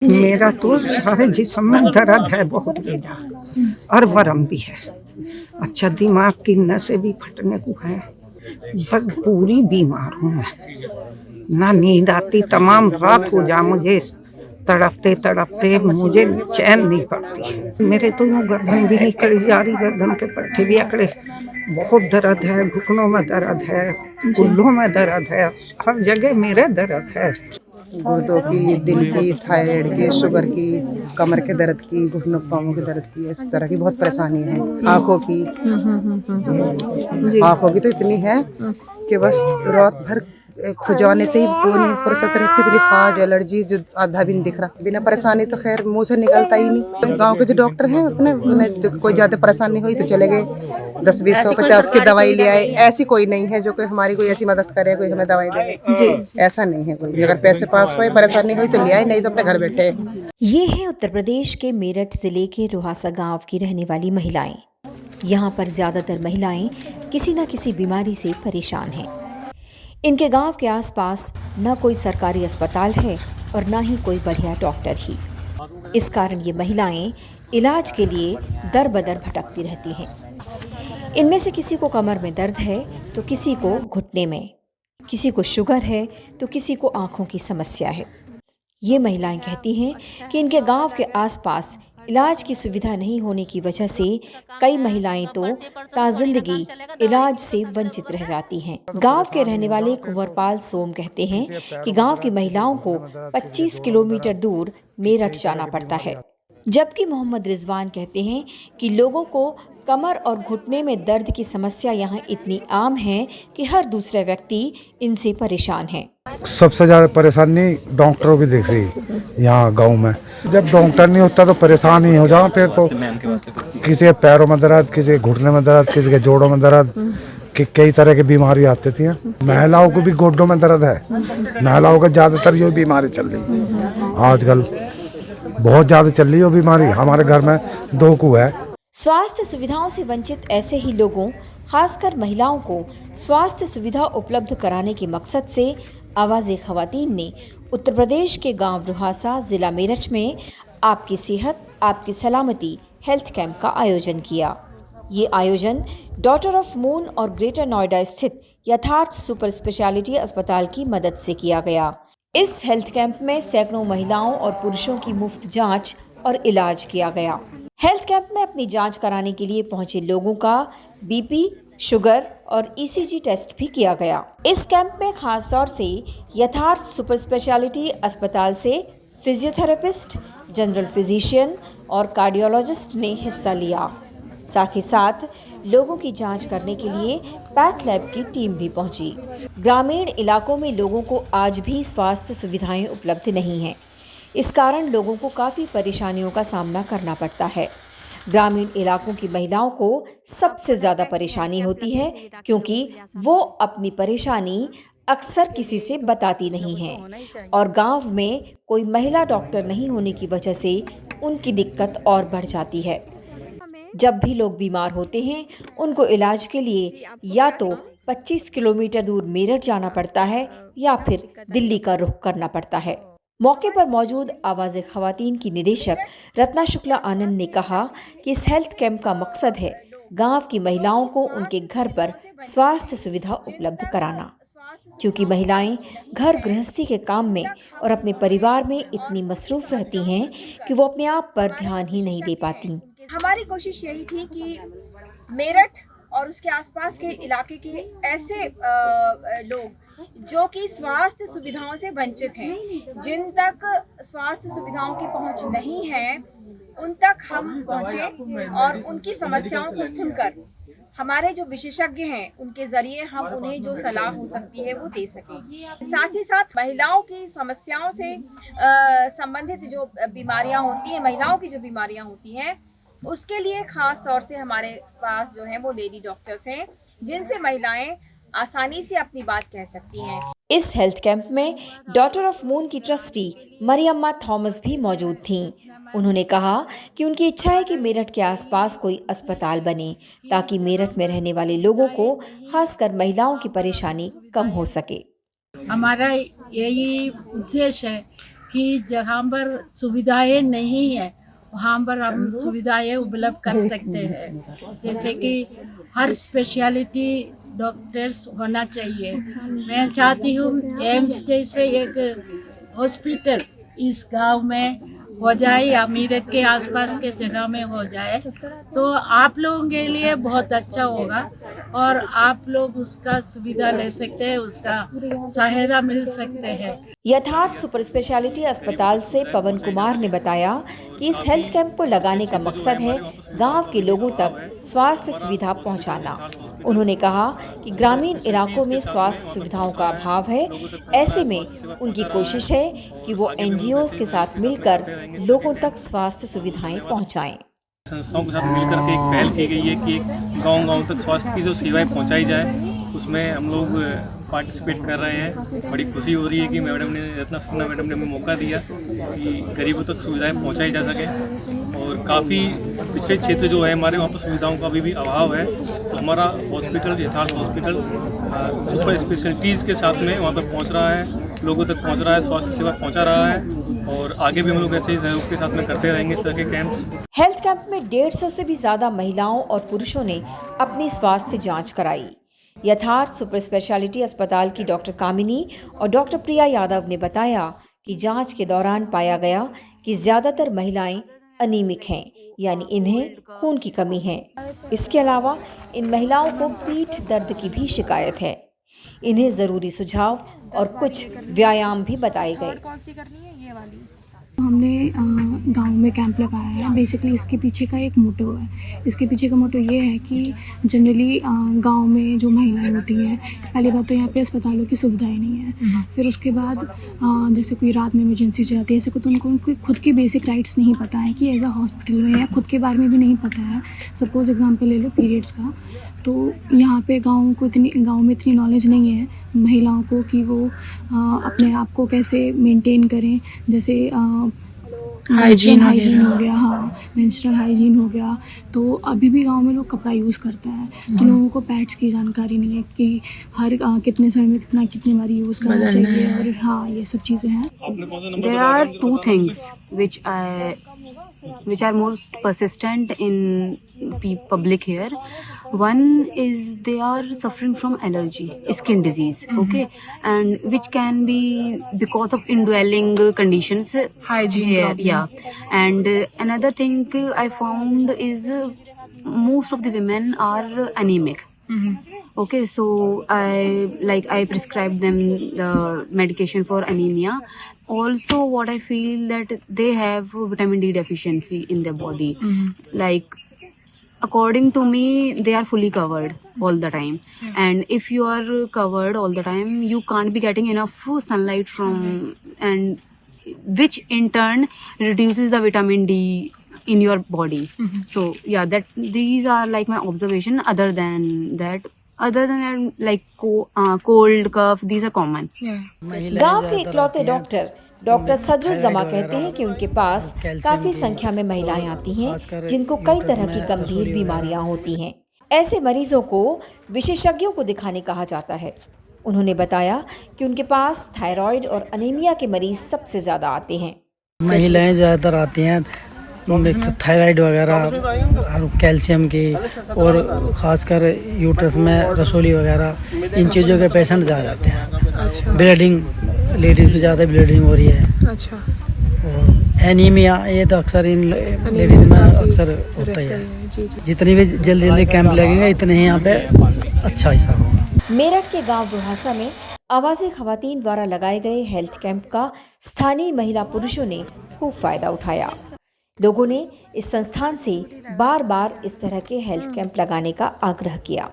मेरा तो सारे जिस्म में दर्द है बहुत ज़्यादा और वरम भी है। अच्छा दिमाग की नसें भी फटने को है। बस पूरी बीमार हूँ मैं। ना नींद आती, तमाम रात हो जा मुझे तड़पते तड़पते मुझे चैन नहीं पड़ती। मेरे तो यूँ गर्दन भी नहीं करी जा रही, गर्दन के पट्टे भी अकड़े। बहुत दर्द है, घुटनों में दर्द है, कुल्लों में दर्द है, हर जगह मेरे दर्द है। गुर्दों की, दिल की, थायराइड की, शुगर की, कमर के दर्द की, घुटनों पाँवों के दर्द की, इस तरह की बहुत परेशानी है। आँखों की आँखों की तो इतनी है कि बस रात भर खुजाने से ही वो नहीं फुर्सत रहती, इतनी खाज एलर्जी जो आधा भी नहीं दिख रहा। बिना परेशानी तो खैर मुंह से निकलता ही नहीं। तो गांव के जो डॉक्टर हैं अपने उन्हें जो कोई ज़्यादा परेशानी हुई तो चले गए 10-20-100-50 की दवाई ले आए। ऐसी कोई नहीं है जो कोई हमारी कोई ऐसी मदद करे, कोई हमें दवाई दे जी, ऐसा नहीं है कोई भी। अगर पैसे पास हुए परेशानी हुई तो ले आए, नहीं तो अपने घर बैठे। ये है उत्तर प्रदेश के मेरठ जिले के रुहासा गांव की रहने वाली महिलाएं। यहाँ पर ज्यादातर महिलाएं किसी न किसी बीमारी से परेशान हैं। इनके गांव के आसपास न कोई सरकारी अस्पताल है और न ही कोई बढ़िया डॉक्टर ही। इस कारण ये महिलाएं इलाज के लिए दर बदर भटकती रहती हैं। इनमें से किसी को कमर में दर्द है तो किसी को घुटने में, किसी को शुगर है तो किसी को आंखों की समस्या है। ये महिलाएं कहती हैं कि इनके गांव के आसपास इलाज की सुविधा नहीं होने की वजह से कई महिलाएं तो ताजिंदगी इलाज से वंचित रह जाती हैं। गांव के रहने वाले कुंवरपाल सोम कहते हैं कि गांव की महिलाओं को 25 किलोमीटर दूर मेरठ जाना पड़ता है, जबकि मोहम्मद रिजवान कहते हैं कि लोगों को कमर और घुटने में दर्द की समस्या यहाँ इतनी आम है कि हर दूसरा व्यक्ति इनसे परेशान है। सबसे ज़्यादा परेशानी डॉक्टरों की दिख रही है यहाँ गांव में। जब डॉक्टर नहीं होता तो परेशान ही हो जाओ। फिर तो किसी के पैरों में दर्द, किसी के घुटने में दर्द, किसी के जोड़ों में दर्द, कि कई तरह की बीमारी आती थी। महिलाओं को भी गोड्डों में दर्द है। महिलाओं का ज़्यादातर ये बीमारी चल रही है आजकल, बहुत ज़्यादा चल रही है बीमारी। हमारे घर में 2 को है। स्वास्थ्य सुविधाओं से वंचित ऐसे ही लोगों, खासकर महिलाओं को स्वास्थ्य सुविधा उपलब्ध कराने के मकसद से आवाज़े ख़वातीन ने उत्तर प्रदेश के गांव रुहासा, जिला मेरठ में आपकी सेहत आपकी सलामती हेल्थ कैंप का आयोजन किया। ये आयोजन डॉटर ऑफ मून और ग्रेटर नोएडा स्थित यथार्थ सुपर स्पेशलिटी अस्पताल की मदद से किया गया। इस हेल्थ कैंप में सैकड़ों महिलाओं और पुरुषों की मुफ्त जांच और इलाज किया गया। हेल्थ कैंप में अपनी जांच कराने के लिए पहुंचे लोगों का बीपी, शुगर और ईसीजी टेस्ट भी किया गया। इस कैंप में खास तौर से यथार्थ सुपर स्पेशलिटी अस्पताल से फिजियोथेरेपिस्ट, जनरल फिजिशियन और कार्डियोलॉजिस्ट ने हिस्सा लिया। साथ ही साथ लोगों की जांच करने के लिए पैथ लैब की टीम भी पहुंची। ग्रामीण इलाकों में लोगों को आज भी स्वास्थ्य सुविधाएं उपलब्ध नहीं हैं। इस कारण लोगों को काफ़ी परेशानियों का सामना करना पड़ता है। ग्रामीण इलाकों की महिलाओं को सबसे ज़्यादा परेशानी होती है क्योंकि वो अपनी परेशानी अक्सर किसी से बताती नहीं हैं और गांव में कोई महिला डॉक्टर नहीं होने की वजह से उनकी दिक्कत और बढ़ जाती है। जब भी लोग बीमार होते हैं उनको इलाज के लिए या तो 25 किलोमीटर दूर मेरठ जाना पड़ता है या फिर दिल्ली का रुख करना पड़ता है। मौके पर मौजूद आवाज़े ख़वातीन की निदेशक रत्ना शुक्ला आनंद ने कहा कि इस हेल्थ कैंप का मकसद है गांव की महिलाओं को उनके घर पर स्वास्थ्य सुविधा उपलब्ध कराना, क्योंकि महिलाएं घर गृहस्थी के काम में और अपने परिवार में इतनी मसरूफ़ रहती हैं कि वो अपने आप पर ध्यान ही नहीं दे पाती। हमारी कोशिश यही थी कि मेरठ और उसके आसपास के इलाके के ऐसे लोग जो कि स्वास्थ्य सुविधाओं से वंचित हैं, जिन तक स्वास्थ्य सुविधाओं की पहुंच नहीं है, उन तक हम पहुंचे और उनकी समस्याओं को सुनकर हमारे जो विशेषज्ञ हैं उनके जरिए हम उन्हें जो सलाह हो सकती है वो दे सकें। साथ ही साथ महिलाओं की समस्याओं से संबंधित जो बीमारियां होती हैं, महिलाओं की जो बीमारियां होती हैं, उसके लिए खास तौर से हमारे पास जो है वो लेडी डॉक्टर्स हैं जिनसे महिलाएं आसानी से अपनी बात कह सकती हैं। इस हेल्थ कैंप में डॉटर ऑफ मून की ट्रस्टी मरियम्मा थॉमस भी मौजूद थीं। उन्होंने कहा कि उनकी इच्छा है कि मेरठ के आसपास कोई अस्पताल बने ताकि मेरठ में रहने वाले लोगों को, खासकर महिलाओं की परेशानी कम हो सके। हमारा यही उद्देश्य है कि जहाँ पर सुविधाएं नहीं है वहाँ पर हम सुविधाएं उपलब्ध कर सकते हैं। जैसे कि हर स्पेशलिटी डॉक्टर्स होना चाहिए। मैं चाहती हूँ एम्स जैसे एक हॉस्पिटल इस गांव में हो जाए या मेरठ के आसपास के जगह में हो जाए तो आप लोगों के लिए बहुत अच्छा होगा और आप लोग उसका सुविधा ले सकते हैं, उसका सहायता मिल सकते हैं। यथार्थ सुपर स्पेशलिटी अस्पताल से पवन कुमार ने बताया कि इस हेल्थ कैंप को लगाने का मकसद है गांव के लोगों तक स्वास्थ्य सुविधा पहुंचाना। उन्होंने कहा कि ग्रामीण इलाकों में स्वास्थ्य सुविधाओं का अभाव है। ऐसे में उनकी कोशिश है कि वो NGOs के साथ मिलकर लोगों तक स्वास्थ्य सुविधाएं पहुंचाएं। संस्थाओं के साथ मिलकर के एक पहल की गई है कि एक गांव-गांव तक स्वास्थ्य की जो सेवाएं पहुंचाई जाए, उसमें हम लोग पार्टिसिपेट कर रहे हैं। बड़ी खुशी हो रही है कि रत्ना सुकन्या मैडम ने हमें मौका दिया कि गरीबों तक सुविधाएं पहुंचाई जा सके। और काफ़ी पिछड़े क्षेत्र जो है हमारे, वहाँ पर सुविधाओं का भी अभाव है। तो हमारा हॉस्पिटल, यथार्थ हॉस्पिटल सुपर स्पेशलिटीज़ के साथ में वहाँ पर पहुँच रहा है, लोगों तक पहुँच रहा है, स्वास्थ्य सेवा पहुँचा रहा है। और आगे भी हम लोग ऐसे ही सहयोग के साथ में करते रहेंगे इस तरह के कैंप्स। हेल्थ कैंप में 150 से भी ज्यादा महिलाओं और पुरुषों ने अपनी स्वास्थ्य जांच कराई। यथार्थ सुपर स्पेशलिटी अस्पताल की डॉक्टर कामिनी और डॉक्टर प्रिया यादव ने बताया कि जांच के दौरान पाया गया कि ज्यादातर महिलाएं अनीमिक हैं, यानी इन्हें खून की कमी है। इसके अलावा इन महिलाओं को पीठ दर्द की भी शिकायत है। इन्हें जरूरी सुझाव और कुछ व्यायाम भी बताए गए। हमने गांव में कैंप लगाया है। बेसिकली इसके पीछे का एक मोटो है। इसके पीछे का मोटो ये है कि जनरली गांव में जो महिलाएं होती हैं, पहली बात तो यहाँ पे अस्पतालों की सुविधाएं नहीं है। फिर उसके बाद जैसे कोई रात में इमरजेंसी जाती है ऐसे को, तो उनको खुद की बेसिक राइट्स नहीं पता है कि एज अ हॉस्पिटल में, या खुद के बारे में भी नहीं पता है। सपोज एग्जाम्पल ले लो पीरियड्स का, तो यहाँ पे गाँव में इतनी नॉलेज नहीं है महिलाओं को कि वो अपने आप को कैसे मेंटेन करें। जैसे हाइजीन हो गया, हाँ, मेंस्ट्रुअल हाइजीन हो गया। तो अभी भी गांव में लोग कपड़ा यूज़ करते हैं, तो लोगों को पैड्स की जानकारी नहीं है कि हर कितने समय में कितनी बार यूज़ करना चाहिए, और हाँ, ये सब चीज़ें हैं। There are two things which are most persistent in public here. One is they are suffering from allergy, skin disease, okay, and which can be because of indwelling conditions, hygiene here, yeah. And another thing I found is most of the women are anemic. Okay, so I prescribed them the medication for anemia. Also, what I feel that they have vitamin D deficiency in their body. Like, according to me, they are fully covered all the time. And if you are covered all the time, you can't be getting enough sunlight from, and which in turn reduces the vitamin D in your body. So yeah, these are like my observation. Other than that, like cold, cough, these are common. गांव के इकलौते doctor Sadrul जमा कहते हैं कि उनके पास काफी संख्या में महिलाएं आती हैं जिनको कई तरह की गंभीर बीमारियां होती हैं। ऐसे मरीजों को विशेषज्ञों को दिखाने कहा जाता है। उन्होंने बताया कि उनके पास थायराइड और अनीमिया के मरीज सबसे ज्यादा आते हैं। महिलाएं ज्यादातर आती हैं, थायराइड वगैरह और कैल्शियम की, और ख़ासकर यूट्रस में रसोली वगैरह, इन चीज़ों के पेशेंट ज़्यादा आते हैं। ब्लीडिंग, लेडीज़ में ज़्यादा ब्लीडिंग हो रही है। अच्छा। और एनीमिया, ये तो अक्सर इन लेडीज़ में अक्सर होता ही है। जितनी भी जल्दी कैंप लगेंगे इतने ही यहाँ पे अच्छा हिसाब होगा। मेरठ के गाँव रुहासा में आवाज़े खवातीन द्वारा लगाए गए हेल्थ कैंप का स्थानीय महिला पुरुषों ने खूब फायदा उठाया। लोगों ने इस संस्थान से बार बार इस तरह के हेल्थ कैंप लगाने का आग्रह किया।